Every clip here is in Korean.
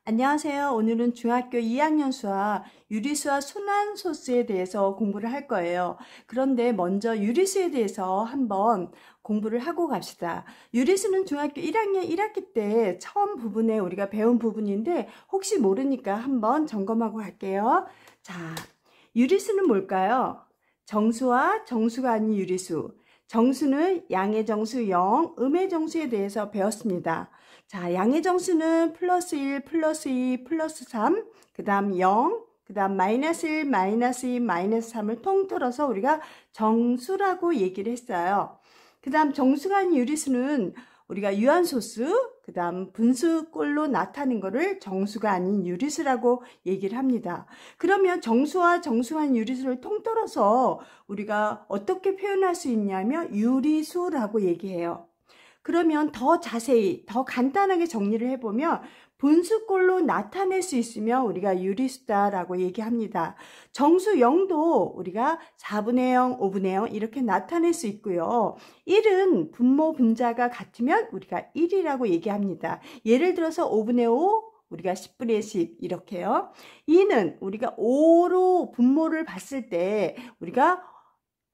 안녕하세요. 오늘은 중학교 2학년 수학 유리수와 순환소수에 대해서 공부를 할 거예요. 그런데 먼저 유리수에 대해서 한번 공부를 하고 갑시다. 유리수는 중학교 1학년 1학기 때 처음 부분에 우리가 배운 부분인데 혹시 모르니까 한번 점검하고 갈게요. 자, 유리수는 뭘까요? 정수와 정수가 아닌 유리수. 정수는 양의 정수 0, 음의 정수에 대해서 배웠습니다. 자, 양의 정수는 플러스 1, 플러스 2, 플러스 3, 그 다음 0, 그 다음 마이너스 1, 마이너스 2, 마이너스 3을 통틀어서 우리가 정수라고 얘기를 했어요. 그 다음 정수가 아닌 유리수는 우리가 유한소수, 그 다음 분수꼴로 나타낸 거를 정수가 아닌 유리수라고 얘기를 합니다. 그러면 정수와 정수가 아닌 유리수를 통틀어서 우리가 어떻게 표현할 수 있냐면 유리수라고 얘기해요. 그러면 더 자세히, 더 간단하게 정리를 해보면 분수꼴로 나타낼 수 있으면 우리가 유리수다라고 얘기합니다. 정수 0도 우리가 4분의 0, 5분의 0 이렇게 나타낼 수 있고요. 1은 분모 분자가 같으면 우리가 1이라고 얘기합니다. 예를 들어서 5분의 5, 우리가 10분의 10 이렇게요. 2는 우리가 5로 분모를 봤을 때 우리가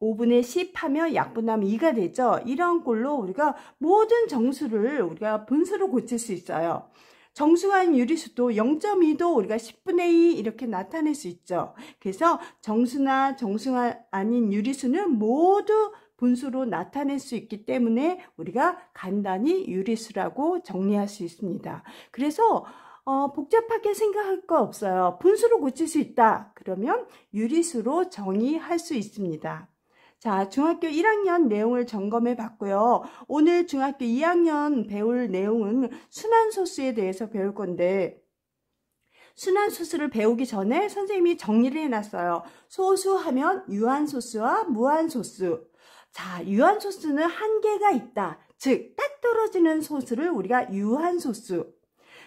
5분의 10 하면 약분하면 2가 되죠. 이런 꼴로 우리가 모든 정수를 우리가 분수로 고칠 수 있어요. 정수가 아닌 유리수도 0.2도 우리가 10분의 2 이렇게 나타낼 수 있죠. 그래서 정수나 정수가 아닌 유리수는 모두 분수로 나타낼 수 있기 때문에 우리가 간단히 유리수라고 정리할 수 있습니다. 그래서 복잡하게 생각할 거 없어요. 분수로 고칠 수 있다. 그러면 유리수로 정의할 수 있습니다. 자, 중학교 1학년 내용을 점검해 봤고요. 오늘 중학교 2학년 배울 내용은 순환소수에 대해서 배울 건데 순환소수를 배우기 전에 선생님이 정리를 해놨어요. 소수하면 유한소수와 무한소수. 자, 유한소수는 한계가 있다. 즉, 딱 떨어지는 소수를 우리가 유한소수.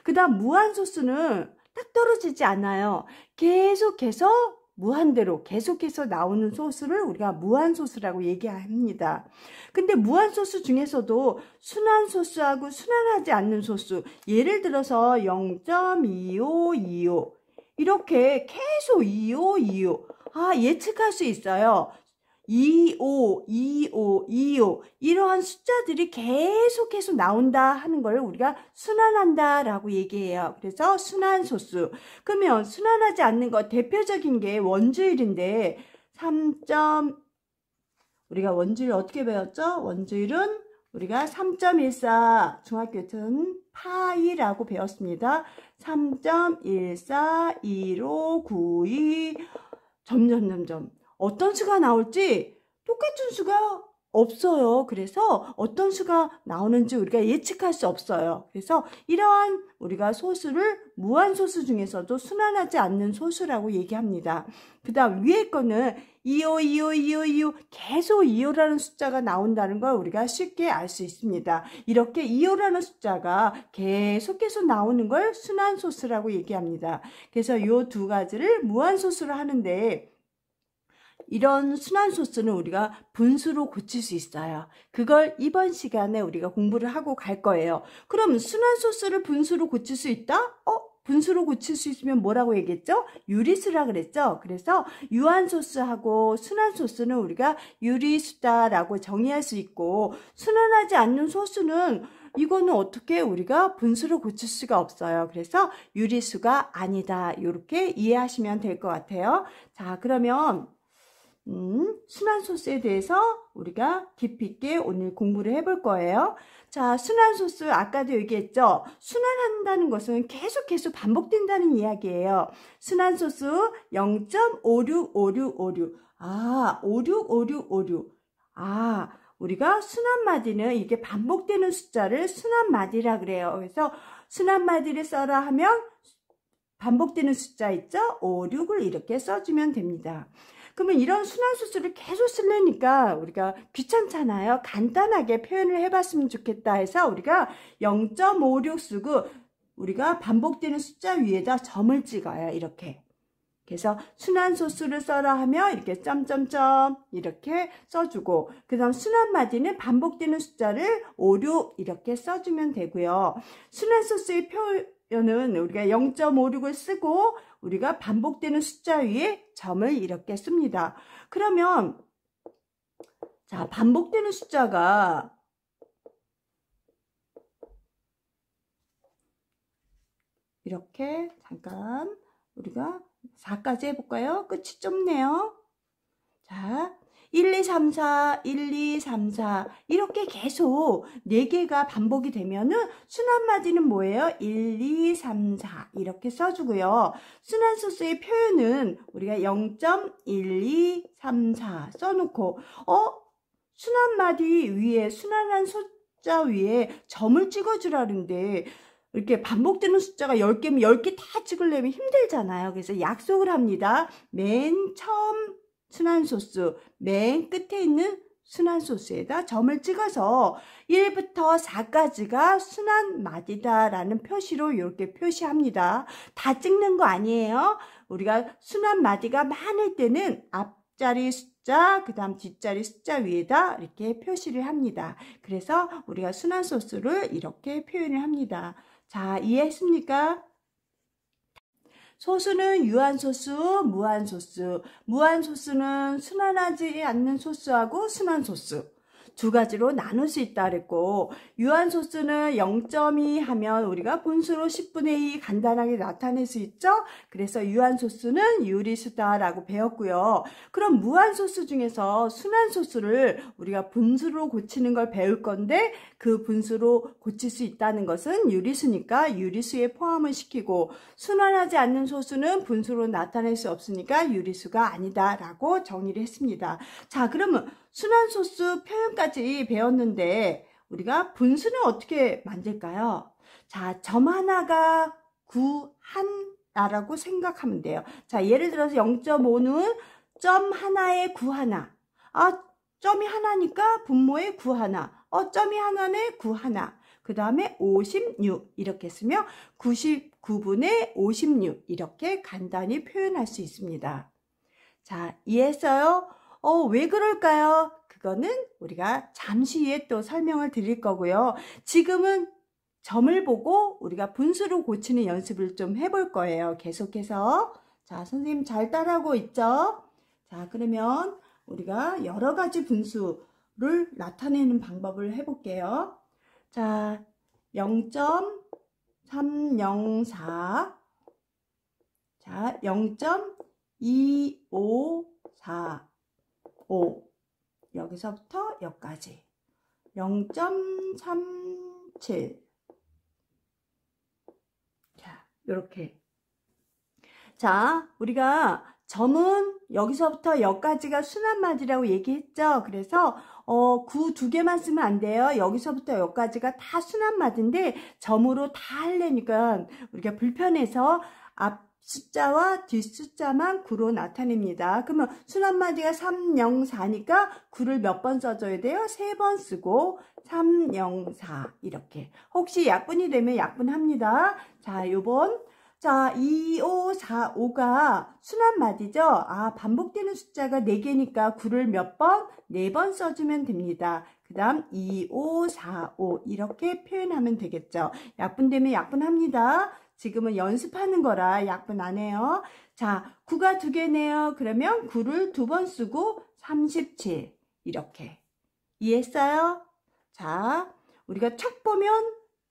그 다음 무한소수는 딱 떨어지지 않아요. 계속해서 무한대로 계속해서 나오는 소수를 우리가 무한소수라고 얘기합니다. 근데 무한소수 중에서도 순환소수하고 순환하지 않는 소수, 예를 들어서 0.2525 이렇게 계속 2525 예측할 수 있어요. 25, 25, 25 이러한 숫자들이 계속해서 나온다 하는 걸 우리가 순환한다 라고 얘기해요. 그래서 순환소수. 그러면 순환하지 않는 거 대표적인 게 원주율인데 우리가 원주율 어떻게 배웠죠? 원주율은 우리가 3.14 중학교 때는 파이라고 배웠습니다. 3.141592 점점점점 어떤 수가 나올지 똑같은 수가 없어요. 그래서 어떤 수가 나오는지 우리가 예측할 수 없어요. 그래서 이러한 우리가 소수를 무한소수 중에서도 순환하지 않는 소수라고 얘기합니다. 그 다음 위에 거는 25, 25, 25, 25 계속 25라는 숫자가 나온다는 걸 우리가 쉽게 알 수 있습니다. 이렇게 25라는 숫자가 계속해서 나오는 걸 순환소수라고 얘기합니다. 그래서 이 두 가지를 무한소수로 하는데 이런 순환소수는 우리가 분수로 고칠 수 있어요. 그걸 이번 시간에 우리가 공부를 하고 갈 거예요. 그럼 순환소수를 분수로 고칠 수 있다? 분수로 고칠 수 있으면 뭐라고 얘기했죠? 유리수라 그랬죠? 그래서 유한소수하고 순환소수는 우리가 유리수다라고 정의할 수 있고 순환하지 않는 소수는 이거는 어떻게 우리가 분수로 고칠 수가 없어요. 그래서 유리수가 아니다. 이렇게 이해하시면 될 것 같아요. 자, 그러면 순환소수에 대해서 우리가 깊이 있게 오늘 공부를 해볼 거예요. 자, 순환소수 아까도 얘기했죠. 순환한다는 것은 계속 반복된다는 이야기예요. 순환소수 0.565656 565656 우리가 순환마디는 이게 반복되는 숫자를 순환마디라 그래요. 그래서 순환마디를 써라 하면 반복되는 숫자 있죠? 5, 6을 이렇게 써주면 됩니다. 그러면 이런 순환소수를 계속 쓰려니까 우리가 귀찮잖아요. 간단하게 표현을 해봤으면 좋겠다 해서 우리가 0.56 쓰고 우리가 반복되는 숫자 위에다 점을 찍어요. 이렇게 그래서 순한 소수를 써라 하면 이렇게 점점점 이렇게 써주고, 그 다음 순한 마디는 반복되는 숫자를 5, 6 이렇게 써주면 되고요. 순한 소수의 표현은 우리가 0.56을 쓰고 우리가 반복되는 숫자 위에 점을 이렇게 씁니다. 그러면 자, 반복되는 숫자가 이렇게 잠깐 우리가 4까지 해볼까요? 끝이 좁네요. 자, 1, 2, 3, 4, 1, 2, 3, 4 이렇게 계속 4개가 반복이 되면은 순한 마디는 뭐예요? 1, 2, 3, 4 이렇게 써주고요. 순한 소수의 표현은 우리가 0.1234 써놓고 순한 마디 위에 순환한 숫자 위에 점을 찍어주라는데 이렇게 반복되는 숫자가 10개면 10개 다 찍으려면 힘들잖아요. 그래서 약속을 합니다. 맨 처음 순환 소수, 맨 끝에 있는 순환 소수에다 점을 찍어서 1부터 4까지가 순환 마디다 라는 표시로 이렇게 표시합니다. 다 찍는 거 아니에요. 우리가 순환 마디가 많을 때는 앞자리 숫자, 그 다음 뒷자리 숫자 위에다 이렇게 표시를 합니다. 그래서 우리가 순환 소수를 이렇게 표현을 합니다. 자, 이해했습니까? 소수는 유한소수, 무한소수. 무한소수는 순환하지 않는 소수하고 순환소수 두 가지로 나눌 수 있다 그랬고, 유한소수는 0.2 하면 우리가 분수로 10분의 2 간단하게 나타낼 수 있죠. 그래서 유한소수는 유리수다라고 배웠고요. 그럼 무한소수 중에서 순환소수를 우리가 분수로 고치는 걸 배울 건데, 그 분수로 고칠 수 있다는 것은 유리수니까 유리수에 포함을 시키고, 순환하지 않는 소수는 분수로 나타낼 수 없으니까 유리수가 아니다라고 정의를 했습니다. 자, 그러면 순환소수 표현까지 배웠는데 우리가 분수는 어떻게 만들까요? 자, 점 하나가 구하나라고 생각하면 돼요. 자, 예를 들어서 0.5는 점 하나에 구하나. 점이 하나니까 분모에 구하나. 점이 하나네 구하나. 그 다음에 56 이렇게 쓰면 99분의 56 이렇게 간단히 표현할 수 있습니다. 자, 이해했어요? 왜 그럴까요? 그거는 우리가 잠시 후에 또 설명을 드릴 거고요. 지금은 점을 보고 우리가 분수로 고치는 연습을 좀 해볼 거예요. 계속해서. 자, 선생님 잘 따라하고 있죠? 자, 그러면 우리가 여러 가지 분수를 나타내는 방법을 해볼게요. 자, 0.304. 자, 0.254. 5 여기서부터 여기까지 0.37. 자, 이렇게. 자, 우리가 점은 여기서부터 여기까지가 순환마디라고 얘기했죠. 그래서 구 두 개만 쓰면 안 돼요. 여기서부터 여기까지가 다 순환마디인데 점으로 다 하려니까 우리가 불편해서 앞 숫자와 뒷 숫자만 구로 나타냅니다. 그러면 순환마디가 304니까 구를 몇 번 써줘야 돼요? 3번 쓰고 304 이렇게. 혹시 약분이 되면 약분합니다. 자, 요번 자, 2545가 순환마디죠? 반복되는 숫자가 4개니까 구를 몇 번? 4번 써주면 됩니다. 그 다음 2545 이렇게 표현하면 되겠죠. 약분되면 약분합니다. 지금은 연습하는 거라 약분 안 해요. 자, 9가 2개네요. 그러면 9를 2번 쓰고 37 이렇게. 이해했어요? 자, 우리가 척 보면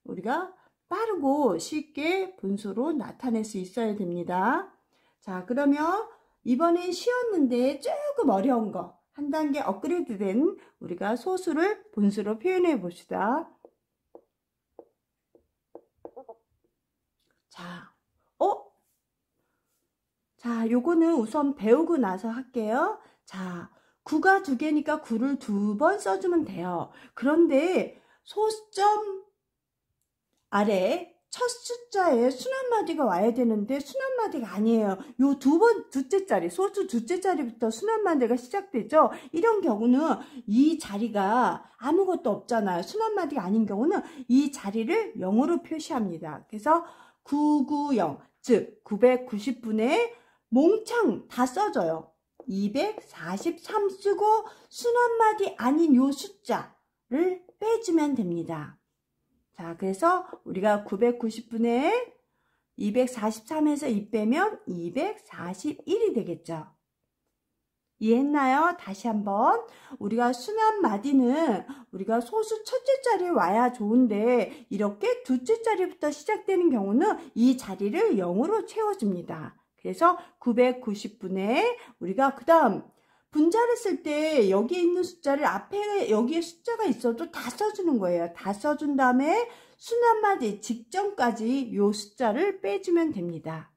우리가 빠르고 쉽게 분수로 나타낼 수 있어야 됩니다. 자, 그러면 이번엔 쉬웠는데 조금 어려운 거 한 단계 업그레이드 된 우리가 소수를 분수로 표현해 봅시다. 자, 자, 요거는 우선 배우고 나서 할게요. 자, 9가 2개니까 9를 2번 써주면 돼요. 그런데 소점 아래 첫 숫자에 순환마디가 와야 되는데 순환마디가 아니에요. 요 둘째 자리, 소수 둘째 자리부터 순환마디가 시작되죠. 이런 경우는 이 자리가 아무것도 없잖아요. 순환마디가 아닌 경우는 이 자리를 0으로 표시합니다. 그래서 990, 즉 990분의 몽창 다 써줘요. 243 쓰고 순환마디 아닌 요 숫자를 빼주면 됩니다. 자, 그래서 우리가 990분의 243에서 2 빼면 241이 되겠죠. 이해했나요? 다시 한번. 우리가 순환마디는 우리가 소수 첫째 자리에 와야 좋은데 이렇게 둘째 자리부터 시작되는 경우는 이 자리를 0으로 채워줍니다. 그래서 990분에 우리가 그 다음 분자를 쓸 때 여기에 있는 숫자를 앞에 여기에 숫자가 있어도 다 써주는 거예요. 다 써준 다음에 순환마디 직전까지 이 숫자를 빼주면 됩니다.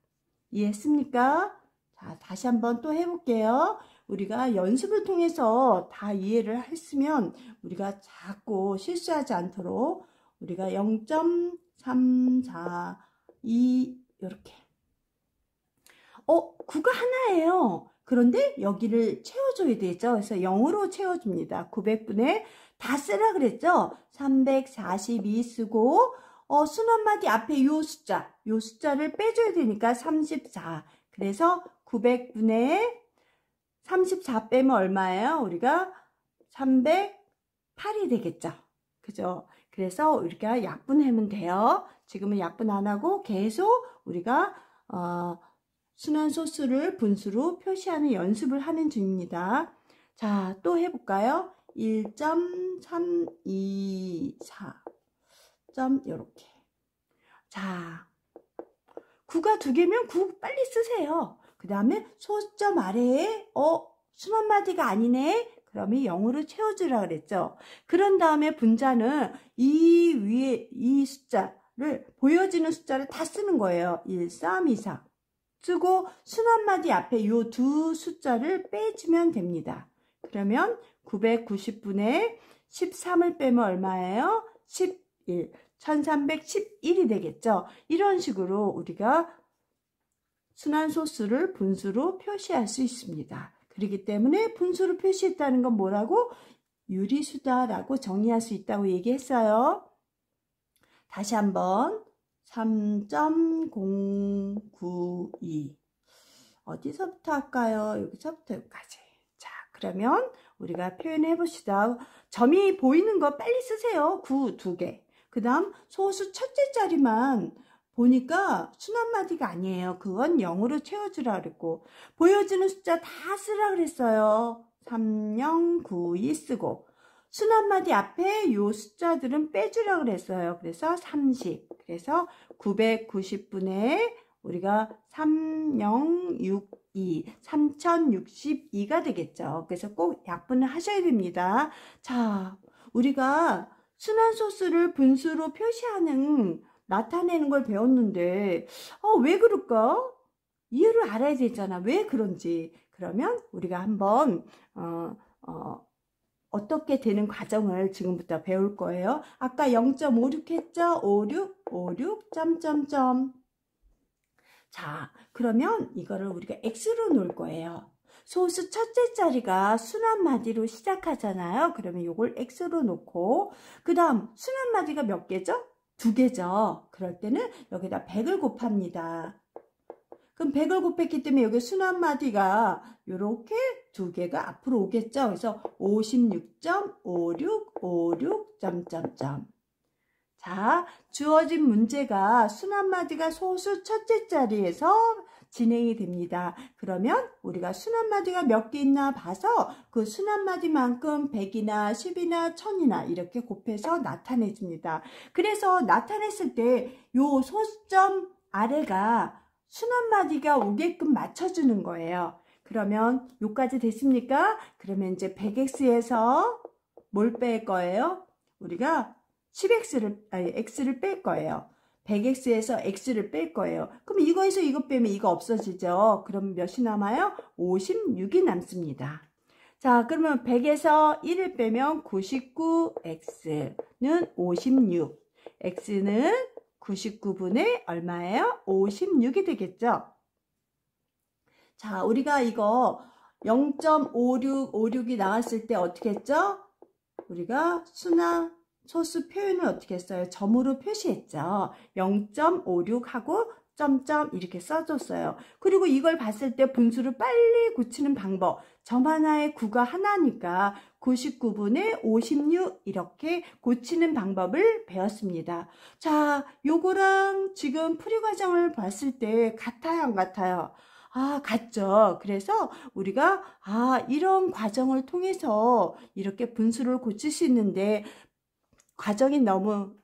이해했습니까? 자, 다시 한번 또 해볼게요. 우리가 연습을 통해서 다 이해를 했으면 우리가 자꾸 실수하지 않도록 우리가 0.342 이렇게 9가 하나예요. 그런데 여기를 채워줘야 되죠. 그래서 0으로 채워줍니다. 900분에 다 쓰라 그랬죠. 342 쓰고 순환마디 앞에 요 숫자를 빼줘야 되니까 34. 그래서 900분에 34 빼면 얼마예요? 우리가 308이 되겠죠. 그죠? 그래서 우리가 약분하면 돼요. 지금은 약분 안 하고 계속 우리가 순환소수를 분수로 표시하는 연습을 하는 중입니다. 자, 또 해볼까요? 1.324 요렇게. 자, 9가 2개면 9 빨리 쓰세요. 그 다음에 소점 아래에 순환마디가 아니네. 그러면 0으로 채워주라 그랬죠. 그런 다음에 분자는 이 위에 이 숫자를 보여지는 숫자를 다 쓰는 거예요. 1, 3, 2, 4 쓰고 순환마디 앞에 이 두 숫자를 빼주면 됩니다. 그러면 990분에 13을 빼면 얼마예요? 11. 1311이 되겠죠. 이런 식으로 우리가 순환소수를 분수로 표시할 수 있습니다. 그렇기 때문에 분수로 표시했다는 건 뭐라고? 유리수다라고 정의할 수 있다고 얘기했어요. 다시 한번 3.092 어디서부터 할까요? 여기서부터 여기까지. 자, 그러면 우리가 표현해 봅시다. 점이 보이는 거 빨리 쓰세요. 9 2개. 그 다음 소수 첫째 자리만 보니까 순환마디가 아니에요. 그건 0으로 채워주라 그랬고 보여지는 숫자 다 쓰라 그랬어요. 3092 쓰고 순환마디 앞에 요 숫자들은 빼주라 그랬어요. 그래서 30. 그래서 990분에 우리가 3062가 되겠죠. 그래서 꼭 약분을 하셔야 됩니다. 자, 우리가 순환소수를 분수로 나타내는 걸 배웠는데 왜 그럴까? 이유를 알아야 되잖아. 왜 그런지. 그러면 우리가 한번 어떻게 되는 과정을 지금부터 배울 거예요. 아까 0.56 했죠? 56 점점점. 자, 그러면 이거를 우리가 X로 놓을 거예요. 소수 첫째 자리가 순환마디로 시작하잖아요. 그러면 이걸 X로 놓고 그 다음 순환마디가 몇 개죠? 2개죠. 그럴 때는 여기다 100을 곱합니다. 그럼 100을 곱했기 때문에 여기 순환마디가 이렇게 2개가 앞으로 오겠죠. 그래서 56.5656 점점점. 자, 주어진 문제가 순환마디가 소수 첫째 자리에서 진행이 됩니다. 그러면 우리가 순환마디가 몇 개 있나 봐서 그 순환마디만큼 100이나 10이나 1000이나 이렇게 곱해서 나타내 줍니다. 그래서 나타냈을 때 요 소수점 아래가 순환마디가 오게끔 맞춰주는 거예요. 그러면 요까지 됐습니까? 그러면 이제 100x에서 뭘 뺄 거예요? 우리가 x를 뺄 거예요. 100x에서 x를 뺄 거예요. 그럼 이거에서 이거 빼면 이거 없어지죠. 그럼 몇이 남아요? 56이 남습니다. 자, 그러면 100에서 1을 빼면 99x는 56. x는 99분의 얼마예요? 56이 되겠죠. 자, 우리가 이거 0.5656이 나왔을 때 어떻게 했죠? 우리가 소수 표현을 어떻게 했어요? 점으로 표시했죠. 0.56하고 점점 이렇게 써줬어요. 그리고 이걸 봤을 때 분수를 빨리 고치는 방법. 점 하나에 9가 하나니까 99분의 56 이렇게 고치는 방법을 배웠습니다. 자, 요거랑 지금 풀이 과정을 봤을 때 같아요, 안 같아요? 아, 같죠. 그래서 우리가 이런 과정을 통해서 이렇게 분수를 고칠 수 있는데 과정이 너무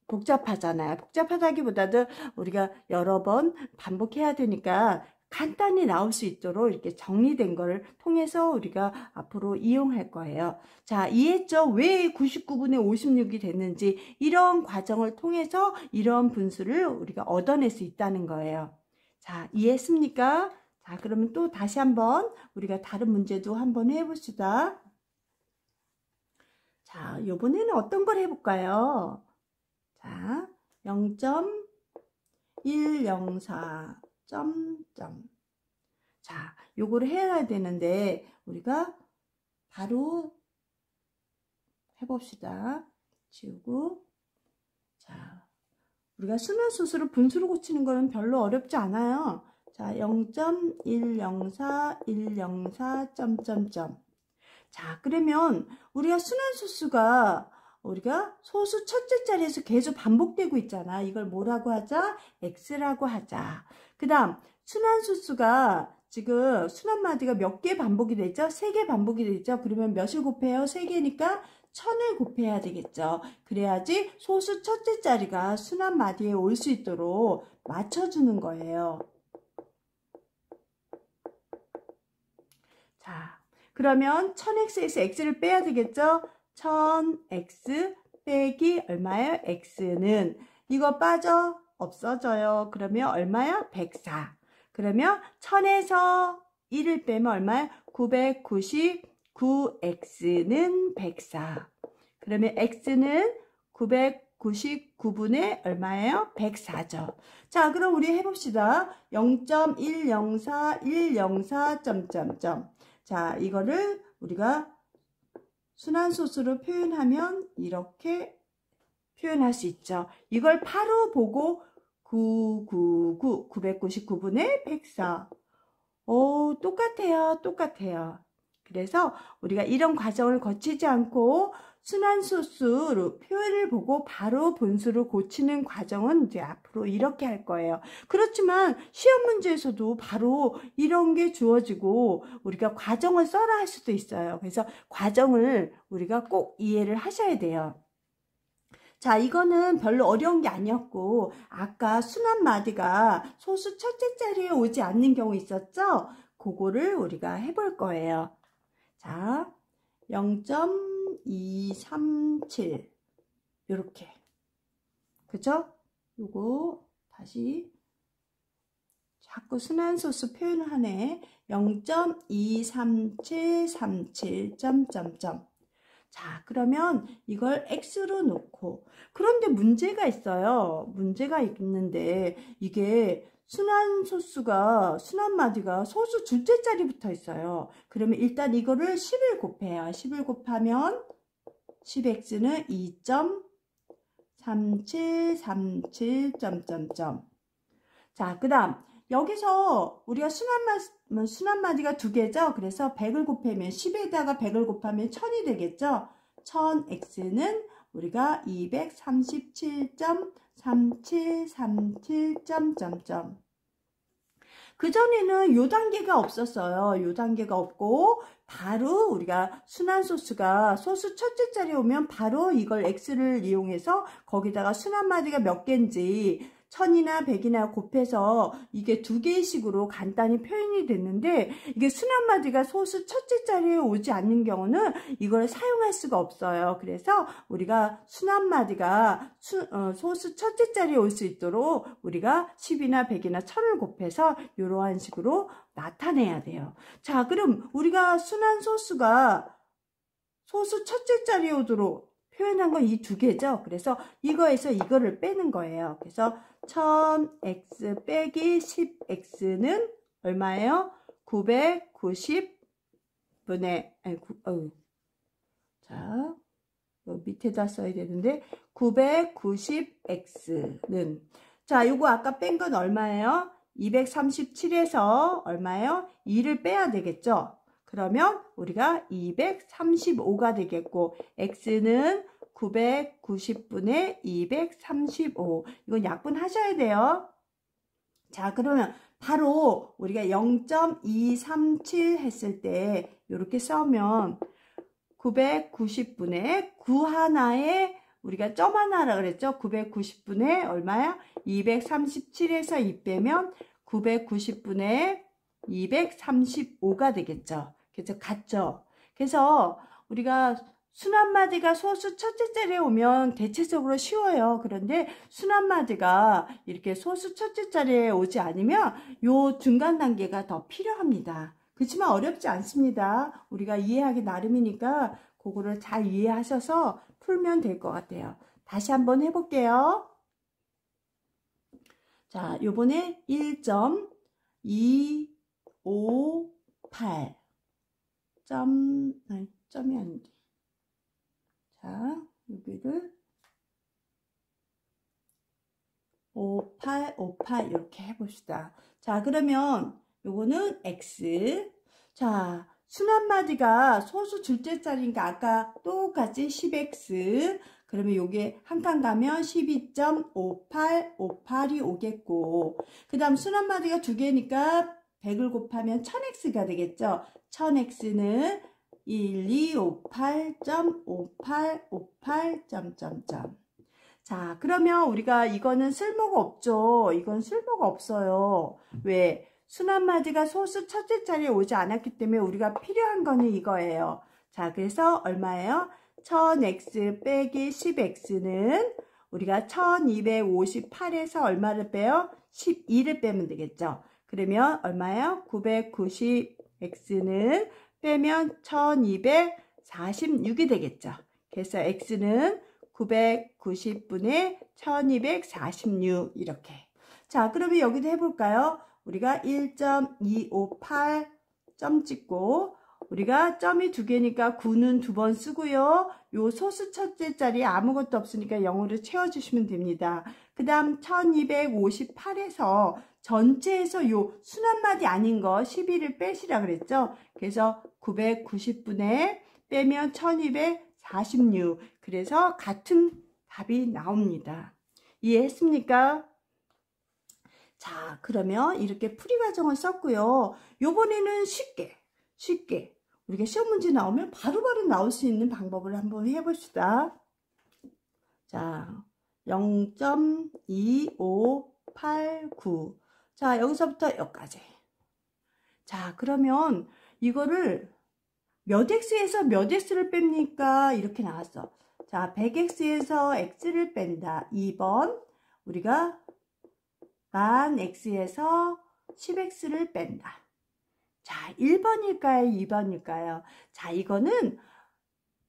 복잡하잖아요. 복잡하다기보다도 우리가 여러 번 반복해야 되니까 간단히 나올 수 있도록 이렇게 정리된 거를 통해서 우리가 앞으로 이용할 거예요. 자, 이해했죠? 왜 99분의 56이 됐는지 이런 과정을 통해서 이런 분수를 우리가 얻어낼 수 있다는 거예요. 자, 이해했습니까? 자, 그러면 또 다시 한번 우리가 다른 문제도 한번 해봅시다. 자, 이번에는 어떤 걸 해볼까요? 자, 0.104 점점. 자, 요거를 해야 되는데 우리가 바로 해봅시다. 지우고. 자, 우리가 순환소수로 분수로 고치는 거는 별로 어렵지 않아요. 자, 0.104 104 점점점. 자, 그러면 우리가 순환소수가 우리가 소수 첫째 자리에서 계속 반복되고 있잖아. 이걸 뭐라고 하자? x라고 하자. 그 다음 순환소수가 지금 순환마디가 몇 개 반복이 되죠? 3개 반복이 되죠? 그러면 몇을 곱해요? 3개니까 1000을 곱해야 되겠죠. 그래야지 소수 첫째 자리가 순환마디에 올 수 있도록 맞춰주는 거예요. 자, 그러면 1000x에서 x를 빼야 되겠죠? 1000x 빼기 얼마예요? x는 이거 빠져? 없어져요. 그러면 얼마야? 104. 그러면 1000에서 1을 빼면 얼마야? 999x는 104. 그러면 x는 999분의 얼마예요? 104죠. 자, 그럼 우리 해봅시다. 0.104 104 점점점. 자, 이거를 우리가 순환소수로 표현하면 이렇게 표현할 수 있죠. 이걸 바로 보고 999분의 104. 오, 똑같아요. 그래서 우리가 이런 과정을 거치지 않고 순환소수로 표현을 보고 바로 분수를 고치는 과정은 이제 앞으로 이렇게 할 거예요. 그렇지만 시험 문제에서도 바로 이런 게 주어지고 우리가 과정을 써라 할 수도 있어요. 그래서 과정을 우리가 꼭 이해를 하셔야 돼요. 자, 이거는 별로 어려운 게 아니었고 아까 순환마디가 소수 첫째 자리에 오지 않는 경우 있었죠? 그거를 우리가 해볼 거예요. 자, 0.237 이렇게, 그죠? 요거 다시 자꾸 순환소수 표현하네. 0.23737 점점점. 자, 그러면 이걸 x로 놓고, 그런데 문제가 있어요. 문제가 있는데 이게 순환소수가 순환마디가 소수 둘째 자리 붙어 있어요. 그러면 일단 이거를 10을 곱해요. 10을 곱하면 10x는 2.3737 점점점. 자, 그 다음 여기서 우리가 순환마디가 두 개죠. 그래서 100을 곱하면 10에다가 100을 곱하면 1000이 되겠죠. 1000x는 우리가 237.3737 점점점. 그전에는 요 단계가 없었어요. 요 단계가 없고 바로 우리가 순환소수가 소수 첫째 자리에 오면 바로 이걸 x를 이용해서 거기다가 순환마디가 몇 개인지 1000이나 100이나 곱해서 이게 두 개의 식으로 간단히 표현이 됐는데 이게 순환마디가 소수 첫째 자리에 오지 않는 경우는 이걸 사용할 수가 없어요. 그래서 우리가 순환마디가 소수 첫째 자리에 올 수 있도록 우리가 10이나 100이나 1000을 곱해서 이러한 식으로 나타내야 돼요. 자, 그럼 우리가 순환소수가 소수 첫째 자리에 오도록 표현한 건 이 두 개죠. 그래서 이거에서 이거를 빼는 거예요. 그래서 1000x 빼기 10x는 얼마예요? 990분의 자, 밑에다 써야 되는데 990x는 자, 요거 아까 뺀 건 얼마예요? 237에서 얼마예요? 2를 빼야 되겠죠? 그러면 우리가 235가 되겠고, x는 990분의 235. 이건 약분하셔야 돼요. 자, 그러면 바로 우리가 0.237 했을 때 이렇게 써면 990분의 9 하나에 우리가 점 하나라 그랬죠? 990분의 얼마야? 237에서 2 빼면 990분의 235가 되겠죠. 그래서 같죠? 그래서 우리가 순한마디가 소수 첫째 자리에 오면 대체적으로 쉬워요. 그런데 순한마디가 이렇게 소수 첫째 자리에 오지 않으면 요 중간 단계가 더 필요합니다. 그렇지만 어렵지 않습니다. 우리가 이해하기 나름이니까 그거를 잘 이해하셔서 풀면 될 것 같아요. 다시 한번 해볼게요. 자, 요번에 1.258 점이 아닌데. 자, 여기를 5858 이렇게 해봅시다. 자, 그러면 요거는 x. 자, 순한마디가 소수 둘째 자리니까 아까 똑같이 10x. 그러면 요게 한 칸 가면 12.5858이 오겠고, 그 다음 순한마디가 두 개니까 100을 곱하면 1000x가 되겠죠. 1000x는 1258.5858. 자, 그러면 우리가 이거는 쓸모가 없죠. 이건 쓸모가 없어요. 왜? 순한마디가 소수 첫째 자리에 오지 않았기 때문에 우리가 필요한 거는 이거예요. 자, 그래서 얼마예요? 1000x 빼기 10x는 우리가 1258에서 얼마를 빼요? 12를 빼면 되겠죠. 그러면 얼마예요? 990x는 빼면 1246이 되겠죠. 그래서 x는 990분의 1246 이렇게. 자, 그러면 여기도 해볼까요? 우리가 1.258 점 찍고, 우리가 점이 두 개니까 9는 두 번 쓰고요. 요 소수 첫째 자리에 아무것도 없으니까 0으로 채워주시면 됩니다. 그 다음 1258에서 전체에서 요 순한마디 아닌 거 12를 빼시라 그랬죠. 그래서 990분의 빼면 1246. 그래서 같은 답이 나옵니다. 이해했습니까? 자, 그러면 이렇게 풀이 과정을 썼고요. 요번에는 쉽게 우리가 시험 문제 나오면 바로바로 나올 수 있는 방법을 한번 해봅시다. 자, 0.2589. 자, 여기서부터 여기까지. 자, 그러면 이거를 몇 x에서 몇 x를 뺍니까? 이렇게 나왔어. 자, 100x에서 x를 뺀다. 2번 우리가 만 x에서 10x를 뺀다. 자, 1번일까요? 2번일까요? 자, 이거는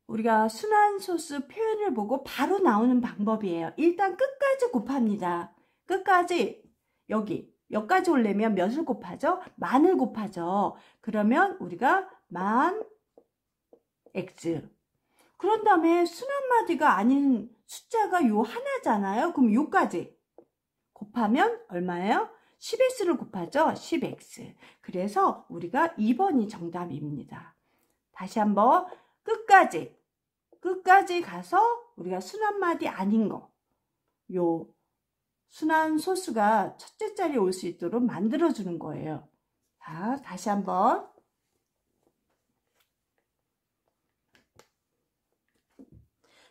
우리가 순환소수 표현을 보고 바로 나오는 방법이에요. 일단 끝까지 곱합니다. 끝까지 여기 여기까지 오려면 몇을 곱하죠? 만을 곱하죠. 그러면 우리가 만 x. 그런 다음에 순한마디가 아닌 숫자가 요 하나잖아요. 그럼 요까지 곱하면 얼마예요? 10x를 곱하죠. 10x. 그래서 우리가 2번이 정답입니다. 다시 한번 끝까지 가서 우리가 순한마디 아닌 거, 요 순환소수가 첫째 자리에 올 수 있도록 만들어주는 거예요. 자, 다시 한번.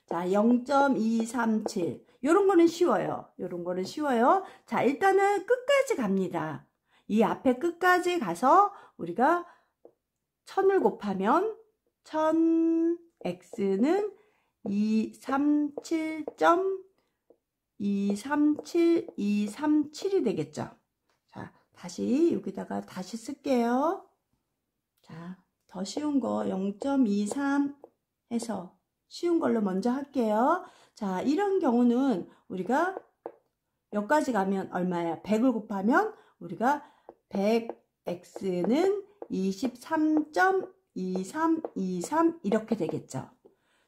자, 0.237. 요런 거는 쉬워요. 요런 거는 쉬워요. 자, 일단은 끝까지 갑니다. 이 앞에 끝까지 가서 우리가 1000을 곱하면 1000x는 237.237이 되겠죠. 자, 다시 여기다가 다시 쓸게요. 자, 더 쉬운 거 0.23 해서 쉬운 걸로 먼저 할게요. 자, 이런 경우는 우리가 여기까지 가면 얼마야? 100을 곱하면 우리가 100x는 23.2323 이렇게 되겠죠.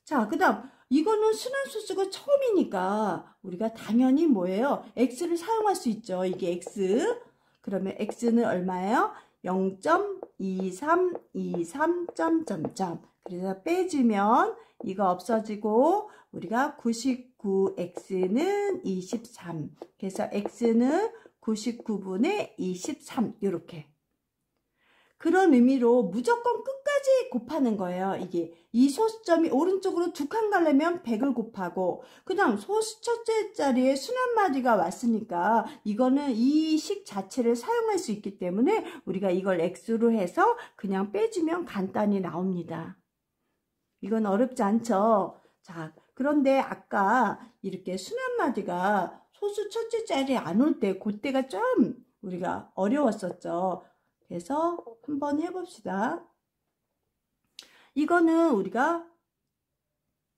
자, 그 다음 이거는 순환소수가 처음이니까 우리가 당연히 뭐예요? x를 사용할 수 있죠. 이게 x. 그러면 x는 얼마예요? 0.2323 그래서 빼주면 이거 없어지고 우리가 99x는 23. 그래서 x는 99분의 23 이렇게. 그런 의미로 무조건 끝까지 곱하는 거예요. 이게 이 소수점이 오른쪽으로 두 칸 가려면 100을 곱하고 그 다음 소수 첫째 자리에 순환마디가 왔으니까 이거는 이 식 자체를 사용할 수 있기 때문에 우리가 이걸 x로 해서 그냥 빼주면 간단히 나옵니다. 이건 어렵지 않죠? 자, 그런데 아까 이렇게 순환마디가 소수 첫째 자리에 안 올 때 그때가 좀 우리가 어려웠었죠. 그래서 한번 해봅시다. 이거는 우리가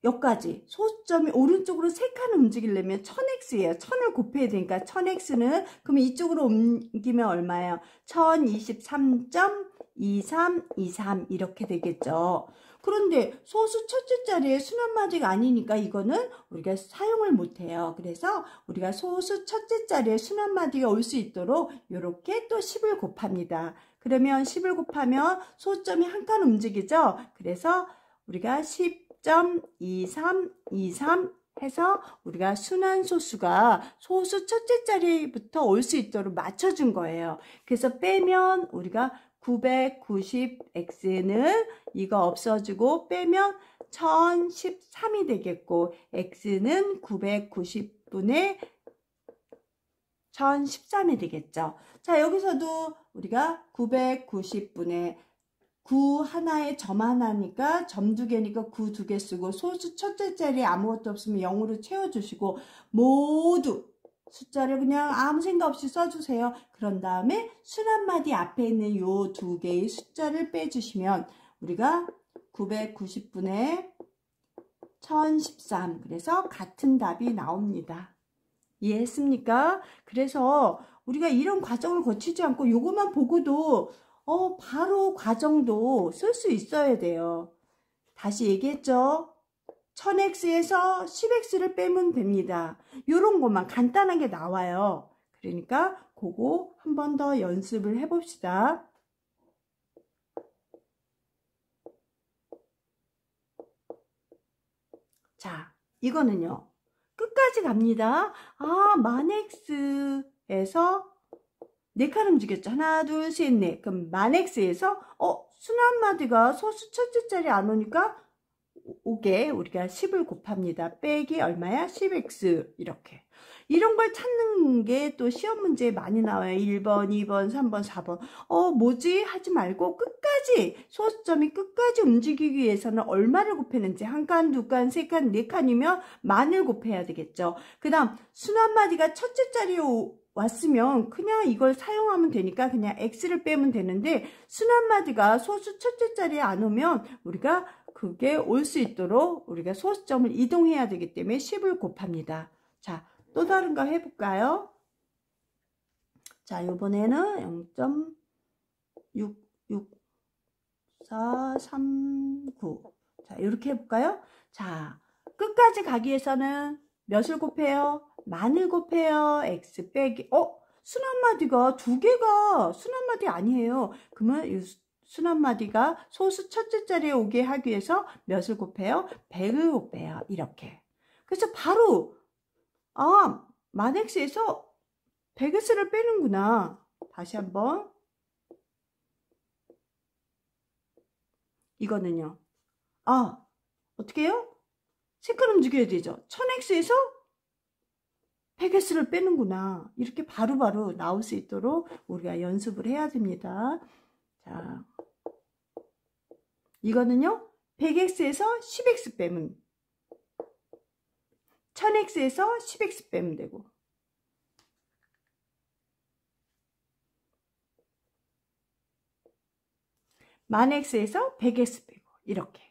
여기까지 소수점이 오른쪽으로 3칸 움직이려면 1000x예요. 1000을 곱해야 되니까 1000x는 그럼 이쪽으로 옮기면 얼마예요? 1023.2323 이렇게 되겠죠. 그런데 소수 첫째 자리에 순환마디가 아니니까 이거는 우리가 사용을 못해요. 그래서 우리가 소수 첫째 자리에 순환마디가 올 수 있도록 이렇게 또 10을 곱합니다. 그러면 10을 곱하면 소수점이 한 칸 움직이죠. 그래서 우리가 10.2323 해서 우리가 순환소수가 소수 첫째 자리부터 올 수 있도록 맞춰준 거예요. 그래서 빼면 우리가 990x는 이거 없어지고 빼면 1013이 되겠고 x는 990분의 1013이 되겠죠. 자, 여기서도 우리가 990분의 9 하나에 점 하나니까 점 2개니까 9 2개 쓰고 소수 첫째 자리에 아무것도 없으면 0으로 채워주시고 모두 숫자를 그냥 아무 생각 없이 써주세요. 그런 다음에 순환마디 앞에 있는 요 2개의 숫자를 빼주시면 우리가 990분의 1013 그래서 같은 답이 나옵니다. 이해했습니까? 그래서 우리가 이런 과정을 거치지 않고 요것만 보고도 바로 과정도 쓸 수 있어야 돼요. 다시 얘기했죠? 1000x에서 10x를 빼면 됩니다. 요런 것만 간단하게 나와요. 그러니까 그거 한 번 더 연습을 해봅시다. 자, 이거는요. 끝까지 갑니다. 만 x에서 4칸 움직였죠. 하나, 둘, 셋, 넷. 그럼 만 x에서 순환마디가 소수 첫째 자리 안 오니까 오게 우리가 10을 곱합니다. 빼기 얼마야? 10x 이렇게. 이런 걸 찾는 게 또 시험 문제에 많이 나와요. 1번, 2번, 3번, 4번. 뭐지? 하지 말고 끝까지 소수점이 끝까지 움직이기 위해서는 얼마를 곱했는지 한 칸, 두 칸, 세 칸, 네 칸이면 만을 곱해야 되겠죠. 그 다음 순환마디가 첫째 자리에 왔으면 그냥 이걸 사용하면 되니까 그냥 x를 빼면 되는데 순환마디가 소수 첫째 자리에 안 오면 우리가 그게 올 수 있도록 우리가 소수점을 이동해야 되기 때문에 10을 곱합니다. 자, 또 다른 거 해볼까요? 자, 이번에는 0.66439. 자, 이렇게 해볼까요? 자, 끝까지 가기 위해서는 몇을 곱해요? 만을 곱해요. x 빼기. 순환마디가 2개가 순환마디 아니에요. 그러면 이 순환마디가 소수 첫째 자리에 오게 하기 위해서 몇을 곱해요? 100을 곱해요. 이렇게. 그래서 바로 만 x에서 100x를 빼는구나. 다시 한번. 이거는요. 어떻게 해요? 색깔 움직여야 되죠. 1000x에서 100x를 빼는구나. 이렇게 바로바로 나올 수 있도록 우리가 연습을 해야 됩니다. 자, 이거는요. 100x에서 10x 빼면 1000x에서 10x 빼면 되고 만 x에서 100x 빼고 이렇게.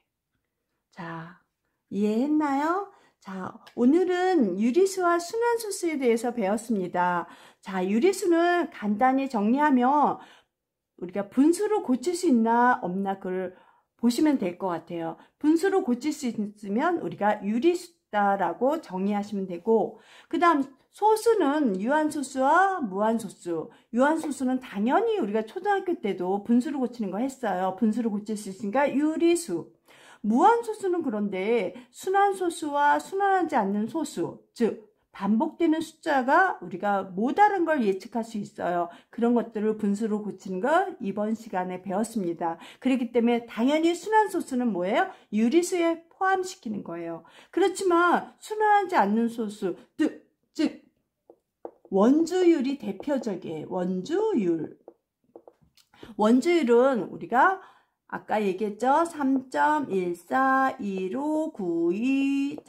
자, 이해했나요? 자, 오늘은 유리수와 순환소수에 대해서 배웠습니다. 자, 유리수는 간단히 정리하면 우리가 분수로 고칠 수 있나 없나 그걸 보시면 될 것 같아요. 분수로 고칠 수 있으면 우리가 유리수다라고 정의하시면 되고, 그 다음 소수는 유한소수와 무한소수. 유한소수는 당연히 우리가 초등학교 때도 분수로 고치는 거 했어요. 분수로 고칠 수 있으니까 유리수. 무한소수는 그런데 순환소수와 순환하지 않는 소수, 즉 반복되는 숫자가 우리가 뭐 다른 걸 예측할 수 있어요. 그런 것들을 분수로 고치는 걸 이번 시간에 배웠습니다. 그렇기 때문에 당연히 순환소수는 뭐예요? 유리수에 포함시키는 거예요. 그렇지만 순환하지 않는 소수, 즉 원주율이 대표적이에요. 원주율은 우리가 아까 얘기했죠? 3.141592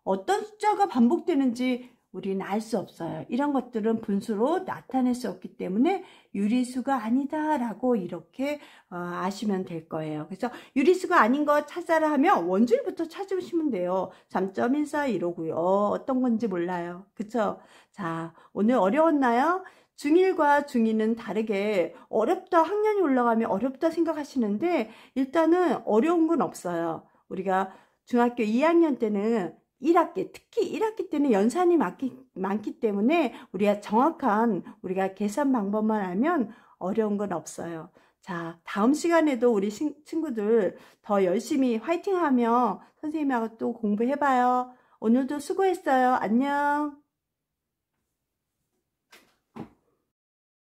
어떤 숫자가 반복되는지 우리는 알 수 없어요. 이런 것들은 분수로 나타낼 수 없기 때문에 유리수가 아니다 라고 이렇게 아시면 될 거예요. 그래서 유리수가 아닌 거 찾아라 하면 원주율부터 찾으시면 돼요. 3.141592 어떤 건지 몰라요. 그쵸? 자, 오늘 어려웠나요? 중1과 중2는 다르게 어렵다, 학년이 올라가면 어렵다 생각하시는데 일단은 어려운 건 없어요. 우리가 중학교 2학년 때는 1학기, 특히 1학기 때는 연산이 많기 때문에 우리가 정확한 우리가 계산 방법만 알면 어려운 건 없어요. 자, 다음 시간에도 우리 친구들 더 열심히 화이팅하며 선생님하고 또 공부해봐요. 오늘도 수고했어요. 안녕.